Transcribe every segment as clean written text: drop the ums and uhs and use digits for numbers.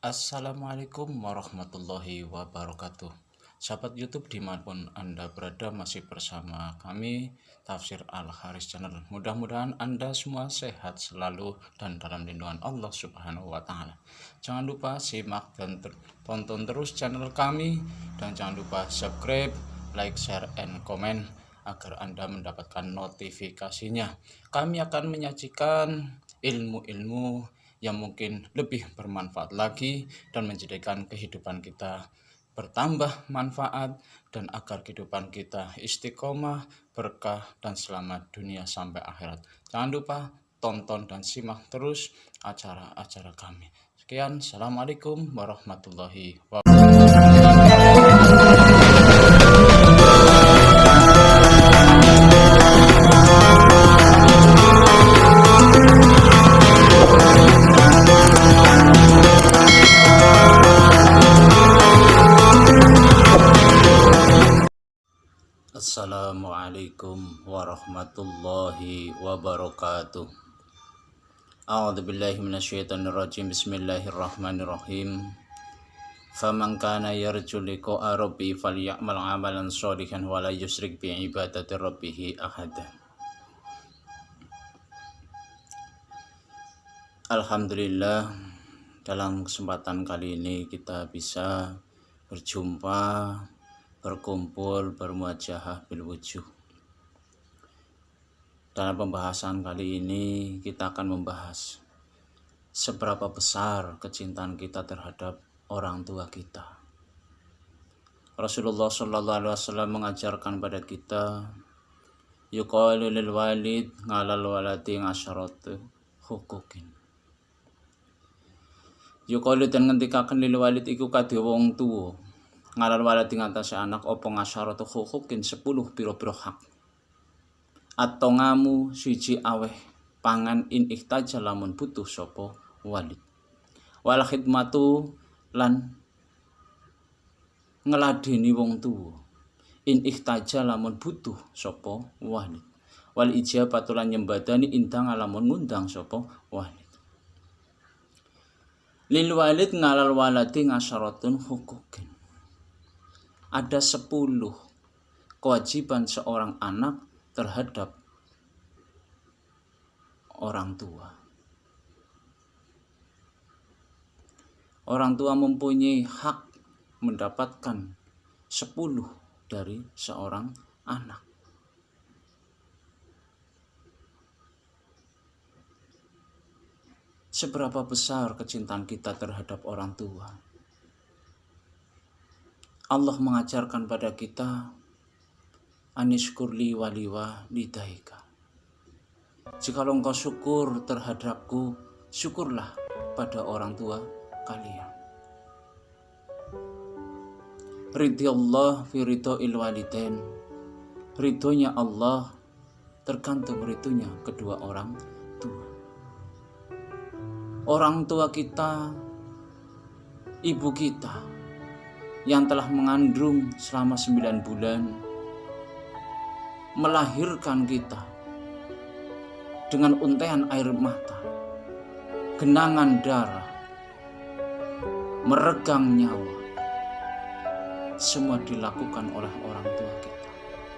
Assalamualaikum warahmatullahi wabarakatuh. Sahabat YouTube dimanapun Anda berada, masih bersama kami Tafsir Al-Haris Channel. Mudah-mudahan Anda semua sehat selalu dan dalam lindungan Allah Subhanahu wa Ta'ala. Jangan lupa simak dan tonton terus channel kami, dan jangan lupa subscribe, like, share, and comment agar Anda mendapatkan notifikasinya. Kami akan menyajikan ilmu-ilmu yang mungkin lebih bermanfaat lagi dan menjadikan kehidupan kita bertambah manfaat, dan agar kehidupan kita istiqomah, berkah, dan selamat dunia sampai akhirat. Jangan lupa tonton dan simak terus acara-acara kami. Sekian, Assalamualaikum warahmatullahi Assalamualaikum warahmatullahi wabarakatuh. A'udzubillahi minasyaitonirrajim. Bismillahirrahmanirrahim. Faman kana yarju liqa'a rabbi falyamal 'amalan sholihan wa la yusyrik bi ibadati rabbih ahada. Alhamdulillah, dalam kesempatan kali ini kita bisa berjumpa, berkumpul, bermuajahah bil wujuh. Dalam pembahasan kali ini kita akan membahas seberapa besar kecintaan kita terhadap orang tua kita. Rasulullah SAW mengajarkan pada kita, yuqalu lil walid ngalal waladi ngasharatu hukukin. Yuqalu dan ngendikaken lil walid iku kadhe wong tuwa ngalal waladi ngatasi anak opo ngasharatu hukukin 10 piro-piro hak. Atau ngamu siji aweh pangan in ikhtaja lamun butuh sopo walid. Wal khidmatu lan ngeladeni wong tuwa in ikhtaja lamun butuh sopo walid. Wal ijabatu lan nyembadani indang lamun ngundang sopo walid. Lil walid ngalal waladi ngasyaratun hukukin. Ada 10 kewajiban seorang anak terhadap orang tua. Orang tua mempunyai hak mendapatkan 10 dari seorang anak. Seberapa besar kecintaan kita terhadap orang tua? Allah mengajarkan pada kita, anishkurli waliwa lidaika. Jika engkau syukur terhadapku, syukurlah pada orang tua kalian. Ridhi Allah fi ridho'il walidain. Ridhonya Allah tergantung ridhonya kedua orang tua. Orang tua kita, ibu kita yang telah mengandung selama 9 bulan, melahirkan kita dengan untaian air mata, genangan darah, meregang nyawa, semua dilakukan oleh orang tua kita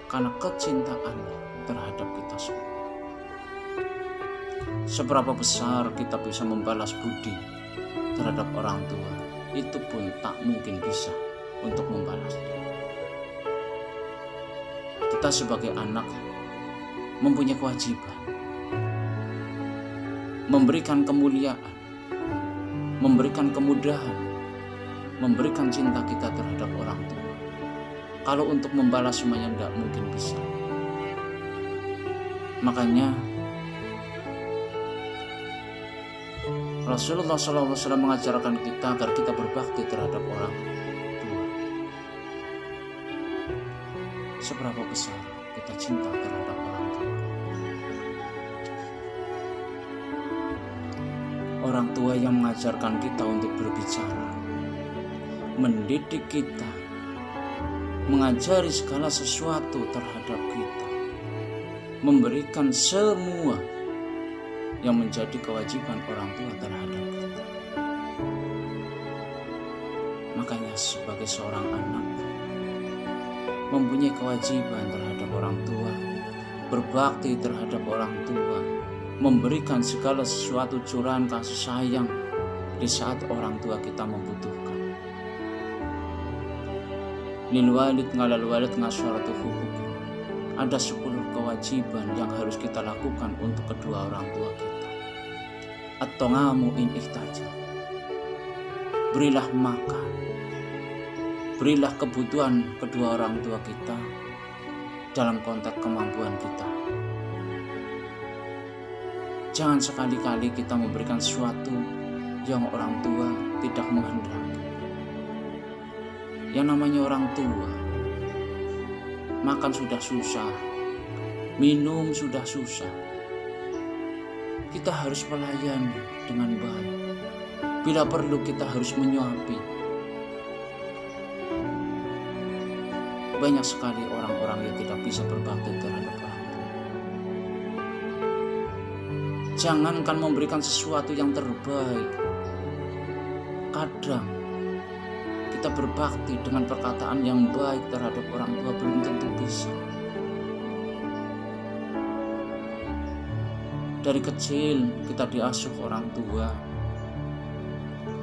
karena kecintaannya terhadap kita semua. Seberapa besar kita bisa membalas budi terhadap orang tua, itu pun tak mungkin bisa untuk membalasnya. Kita sebagai anak mempunyai kewajiban memberikan kemuliaan, memberikan kemudahan, memberikan cinta kita terhadap orang tua. Kalau untuk membalas semuanya tidak mungkin bisa. Makanya Rasulullah SAW mengajarkan kita agar kita berbakti terhadap orang tua. Seberapa besar kita cinta terhadap orang tua? Orang tua yang mengajarkan kita untuk berbicara, mendidik kita, mengajari segala sesuatu terhadap kita, memberikan semua yang menjadi kewajiban orang tua terhadap kita. saya sebagai seorang anak mempunyai kewajiban terhadap orang tua, berbakti terhadap orang tua, memberikan segala sesuatu curahan kasih sayang di saat orang tua kita membutuhkan. Lil walid ngalal walid ngasyaratu hukuk. Ada 10 kewajiban yang harus kita lakukan untuk kedua orang tua kita. At-ta'amu in ihtaja. Berilah makan, berilah kebutuhan kedua orang tua kita dalam konteks kemampuan kita. Jangan sekali-kali kita memberikan sesuatu yang orang tua tidak menghendaki. Yang namanya orang tua, makan sudah susah, minum sudah susah. Kita harus melayani dengan baik. Bila perlu kita harus menyuapi. Banyak sekali orang-orang yang tidak bisa berbakti terhadap orang tua. Jangankan memberikan sesuatu yang terbaik, kadang kita berbakti dengan perkataan yang baik terhadap orang tua belum tentu bisa. Dari kecil kita diasuh orang tua,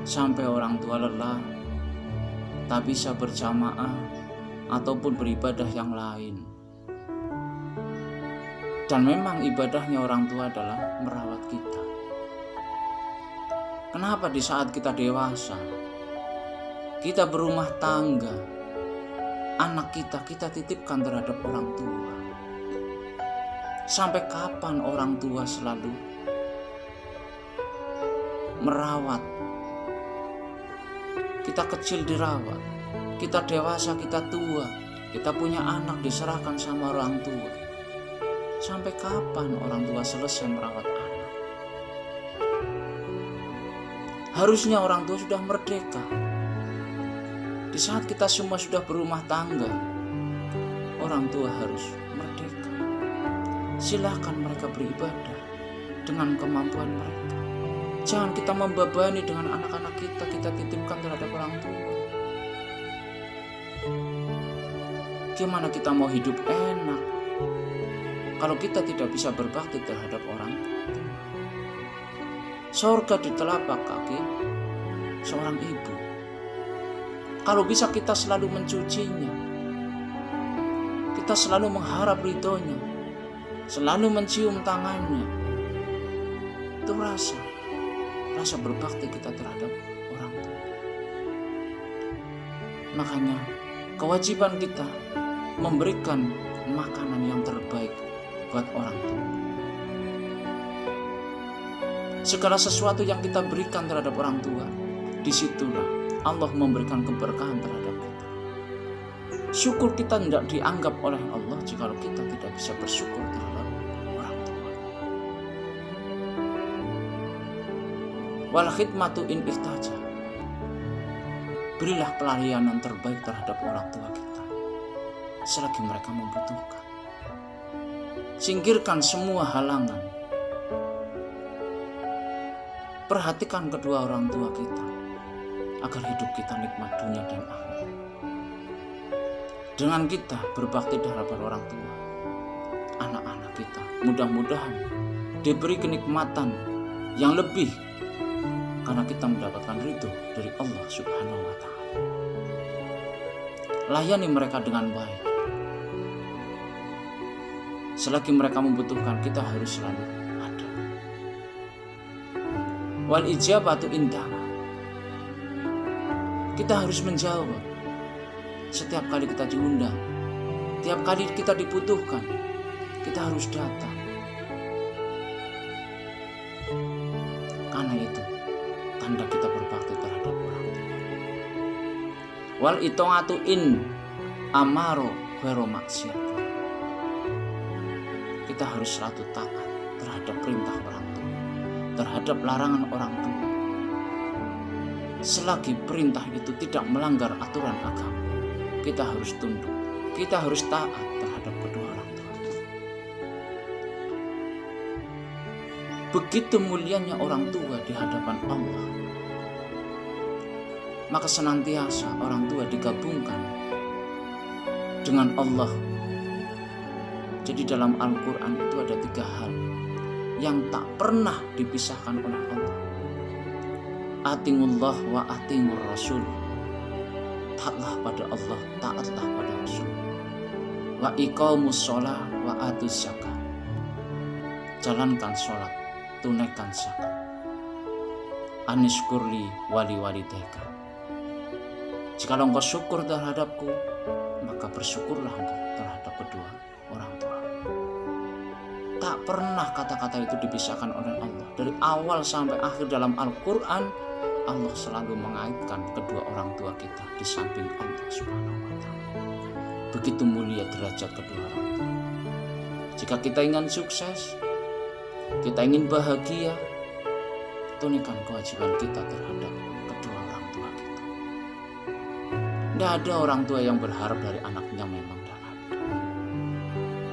sampai orang tua lelah, tak bisa berjamaah ataupun beribadah yang lain. Dan memang ibadahnya orang tua adalah merawat kita. Kenapa di saat kita dewasa, kita berumah tangga, anak kita titipkan terhadap orang tua? Sampai kapan orang tua selalu merawat? Kita kecil dirawat, kita dewasa, kita tua, kita punya anak diserahkan sama orang tua. Sampai kapan orang tua selesai merawat anak? Harusnya orang tua sudah merdeka. Di saat kita semua sudah berumah tangga, orang tua harus merdeka. Silakan mereka beribadah dengan kemampuan mereka. Jangan kita membebani dengan anak-anak kita titipkan terhadap orang tua. Gimana kita mau hidup enak kalau kita tidak bisa berbakti terhadap orang tua? Surga di telapak kaki seorang ibu. Kalau bisa kita selalu mencucinya, kita selalu mengharap ridhonya, selalu mencium tangannya, itu rasa berbakti kita terhadap orang tua. Makanya kewajiban kita memberikan makanan yang terbaik buat orang tua. Segala sesuatu yang kita berikan terhadap orang tua, disitulah Allah memberikan keberkahan terhadap kita. Syukur kita tidak dianggap oleh Allah jika kita tidak bisa bersyukur terhadap orang tua. Wal khidmatu in ihtaja. Berilah pelayanan terbaik terhadap orang tua kita selagi mereka membutuhkan. Singkirkan semua halangan. Perhatikan kedua orang tua kita agar hidup kita nikmat dunia dan akhirat. Dengan kita berbakti terhadap orang tua, anak-anak kita mudah-mudahan diberi kenikmatan yang lebih karena kita mendapatkan ridho dari Allah Subhanahu wa Ta'ala. Layani mereka dengan baik. Selagi mereka membutuhkan, kita harus selalu ada. Wal ijabatu indah. Kita harus menjawab setiap kali kita diundang, tiap kali kita dibutuhkan, kita harus datang. Karena itu tanda kita berbakti terhadap orang tua. Wal ita'atu in amaro ghairu maksiat. Kita harus selalu taat terhadap perintah orang tua, terhadap larangan orang tua. Selagi perintah itu tidak melanggar aturan agama, kita harus tunduk, kita harus taat terhadap kedua orang tua. Begitu mulianya orang tua di hadapan Allah. maka senantiasa orang tua digabungkan dengan Allah. Jadi dalam Al-Quran itu ada 3 hal yang tak pernah dipisahkan oleh Allah. Atingullah wa atingur rasul. Taatlah pada Allah, taatlah pada Rasul. Wa iqamus sholah wa atuz zakah. Jalankan sholat, tunaikan zakat. Anishkurli wali walidayka. Jika engkau syukur terhadapku, maka bersyukurlah engkau terhadap kedua orang tua. Tak pernah kata-kata itu dipisahkan oleh Allah. Dari awal sampai akhir dalam Al-Quran, Allah selalu mengaitkan kedua orang tua kita di samping Allah Subhanahu wa Ta'ala. Begitu mulia derajat kedua orang tua. Jika kita ingin sukses, kita ingin bahagia, tunaikan kewajiban kita terhadap kedua orang tua kita. Tidak ada orang tua yang berharap dari anaknya, memang tidak ada.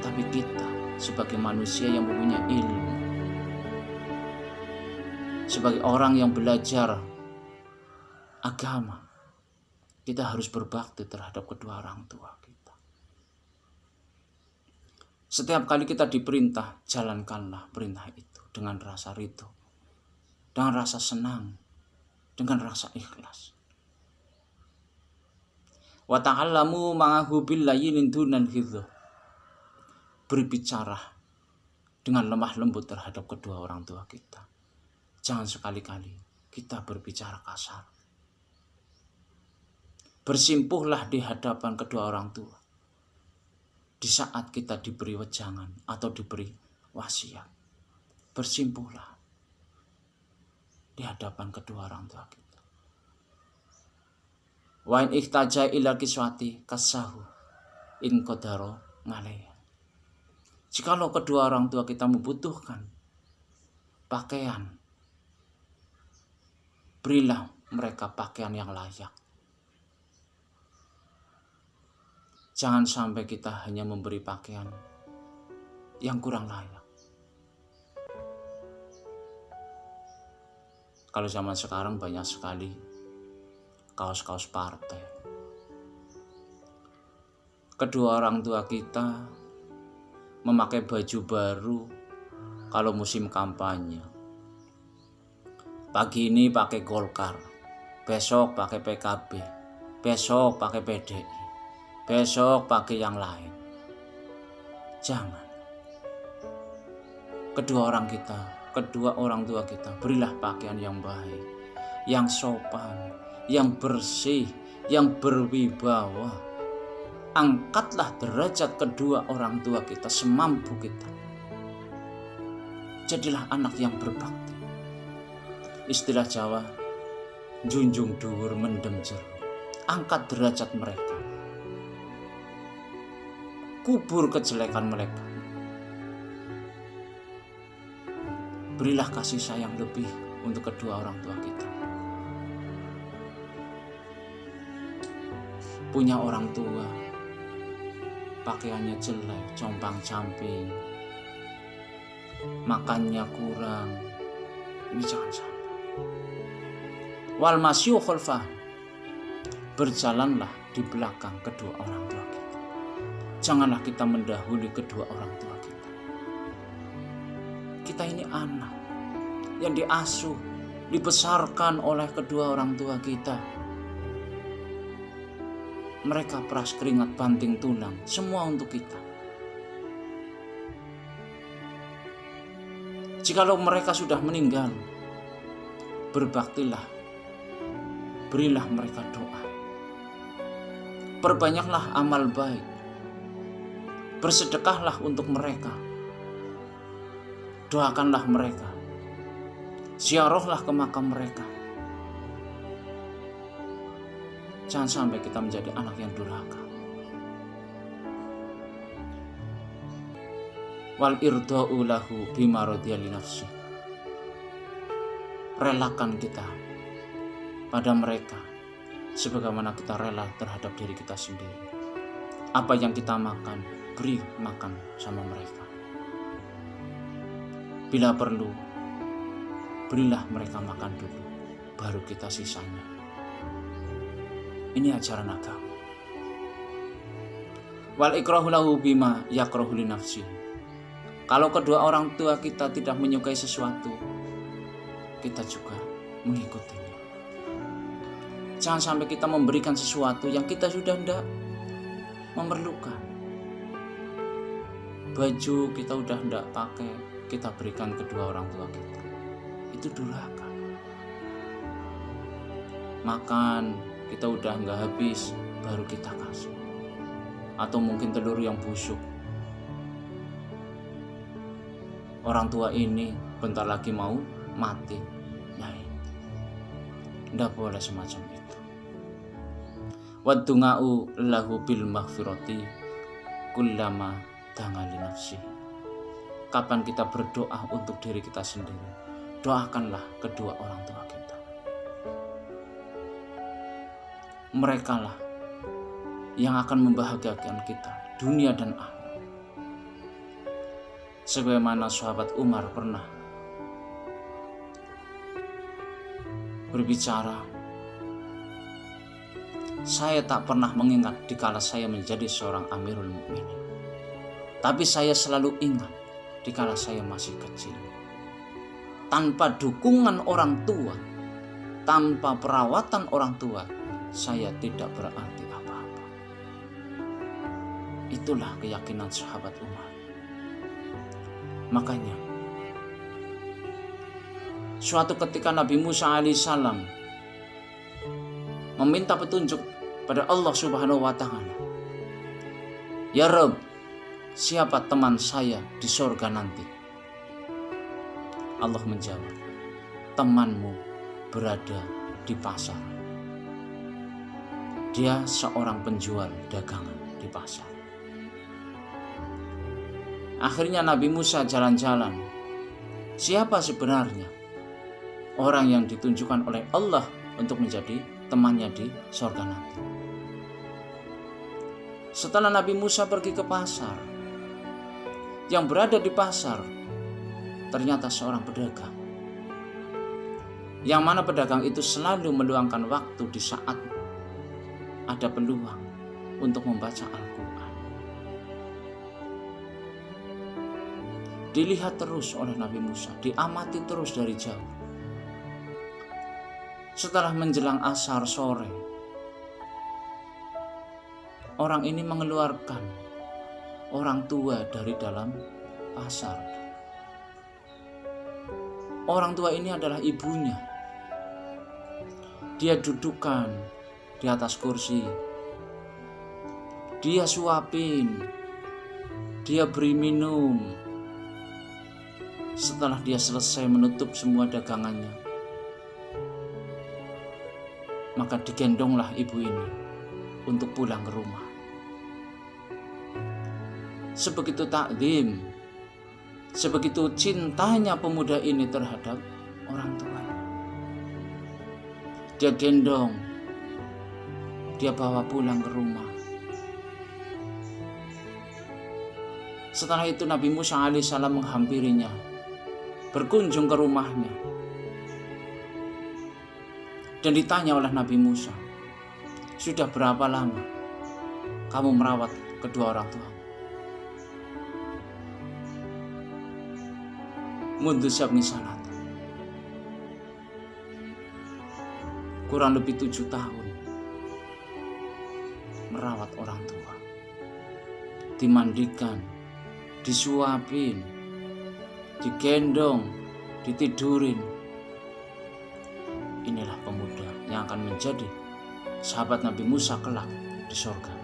Tapi kita sebagai manusia yang mempunyai ilmu, sebagai orang yang belajar agama, kita harus berbakti terhadap kedua orang tua kita. Setiap kali kita diperintah, jalankanlah perintah itu dengan rasa ridho, dengan rasa senang, dengan rasa ikhlas. Wa ta'allamu ma'ahu billayyin dunan hidho. Berbicara dengan lemah lembut terhadap kedua orang tua kita. Jangan sekali-kali kita berbicara kasar. Bersimpuhlah di hadapan kedua orang tua di saat kita diberi wejangan atau diberi wasiat. Bersimpuhlah di hadapan kedua orang tua kita. Wa in ihtaja ila kiswati kasahu in qadara ngalih. Jikalau kedua orang tua kita membutuhkan pakaian, berilah mereka pakaian yang layak. Jangan sampai kita hanya memberi pakaian yang kurang layak. Kalau zaman sekarang banyak sekali kaos-kaos partai. Kedua orang tua kita memakai baju baru kalau musim kampanye. Pagi ini pakai Golkar, besok pakai PKB, besok pakai PDI, besok pakai yang lain. Jangan. Kedua orang tua kita berilah pakaian yang baik, yang sopan, yang bersih, yang berwibawa. Angkatlah derajat kedua orang tua kita semampu kita. Jadilah anak yang berbakti. Istilah Jawa, junjung dhuwur mendem jeruk. Angkat derajat mereka. Kubur kejelekan mereka. Berilah kasih sayang lebih untuk kedua orang tua kita. Punya orang tua, pakaiannya jelek, compang-camping, makannya kurang, ini jangan sampai. Wal masyu khalfah, berjalanlah di belakang kedua orang tua kita. Janganlah kita mendahului kedua orang tua kita. Kita ini anak yang diasuh, dibesarkan oleh kedua orang tua kita. Mereka peras keringat banting tulang, semua untuk kita. Jikalau mereka sudah meninggal, berbaktilah, berilah mereka doa. Perbanyaklah amal baik, bersedekahlah untuk mereka, doakanlah mereka, ziarahlah ke makam mereka. Jangan sampai kita menjadi anak yang durhaka. Wal irda'u lahu bima radiya li nafsi. Relakan kita pada mereka sebagaimana kita rela terhadap diri kita sendiri. Apa yang kita makan, beri makan sama mereka. Bila perlu, berilah mereka makan dulu, baru kita sisanya. Ini ajaran agama. Wal ikrahu lahu bima yakrahu li nafsi. Kalau kedua orang tua kita tidak menyukai sesuatu, kita juga mengikutinya. Jangan sampai kita memberikan sesuatu yang kita sudah tidak memerlukan. Baju kita udah tidak pakai, kita berikan kedua orang tua kita. Itu durhaka. Makan kita udah nggak habis, baru kita kasih. Atau mungkin telur yang busuk. Orang tua ini bentar lagi mau mati. Nah, tidak boleh semacam itu. Wadunga'u lahu bil maghfirati kullama dangali nafsi. Kapan kita berdoa untuk diri kita sendiri, doakanlah kedua orang tua kita. Merekalah yang akan membahagiakan kita dunia dan akhirat. Sebagaimana sahabat Umar pernah berbicara, saya tak pernah mengingat dikala saya menjadi seorang Amirul Mukminin, tapi saya selalu ingat dikala saya masih kecil. Tanpa dukungan orang tua, tanpa perawatan orang tua, saya tidak berarti apa-apa. Itulah keyakinan sahabat Umar. Makanya suatu ketika Nabi Musa alaihissalam meminta petunjuk pada Allah Subhanahu wa Ta'ala, "Ya Rabb, siapa teman saya di surga nanti?" Allah menjawab, "Temanmu berada di pasar. Dia seorang penjual dagangan di pasar." Akhirnya Nabi Musa jalan-jalan. Siapa sebenarnya orang yang ditunjukkan oleh Allah untuk menjadi temannya di surga nanti? Setelah Nabi Musa pergi ke pasar, yang berada di pasar ternyata seorang pedagang, yang mana pedagang itu selalu meluangkan waktu di saat ada peluang untuk membaca Al-Quran. Dilihat terus oleh Nabi Musa, diamati terus dari jauh. Setelah menjelang asar sore, orang ini mengeluarkan orang tua dari dalam pasar. Orang tua ini adalah ibunya. Dia dudukkan di atas kursi. Dia suapin. Dia beri minum. Setelah dia selesai menutup semua dagangannya, maka digendonglah ibu ini untuk pulang ke rumah. Sebegitu takdim, sebegitu cintanya pemuda ini terhadap orang tuanya. Dia gendong, dia bawa pulang ke rumah. Setelah itu Nabi Musa alaihissalam menghampirinya, berkunjung ke rumahnya, dan ditanya oleh Nabi Musa, "Sudah berapa lama kamu merawat kedua orang tua?" "Mundu syabni sanat." Kurang lebih 7 tahun merawat orang tua, dimandikan, disuapin, digendong, ditidurin. Inilah pemuda yang akan menjadi sahabat Nabi Musa kelak di surga.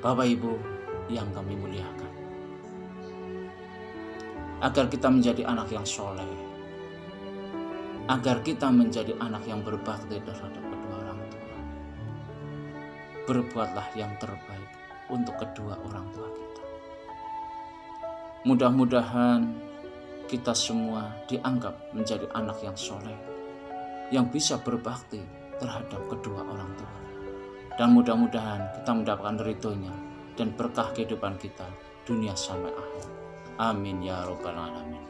Bapak Ibu yang kami muliakan, agar kita menjadi anak yang soleh, agar kita menjadi anak yang berbakti terhadap kedua orang tua, berbuatlah yang terbaik untuk kedua orang tua kita. Mudah-mudahan kita semua dianggap menjadi anak yang soleh, yang bisa berbakti terhadap kedua orang tua. Dan mudah-mudahan kita mendapatkan ridhonya dan berkah kehidupan kita dunia sampai akhir. Amin ya Rabbal Alamin.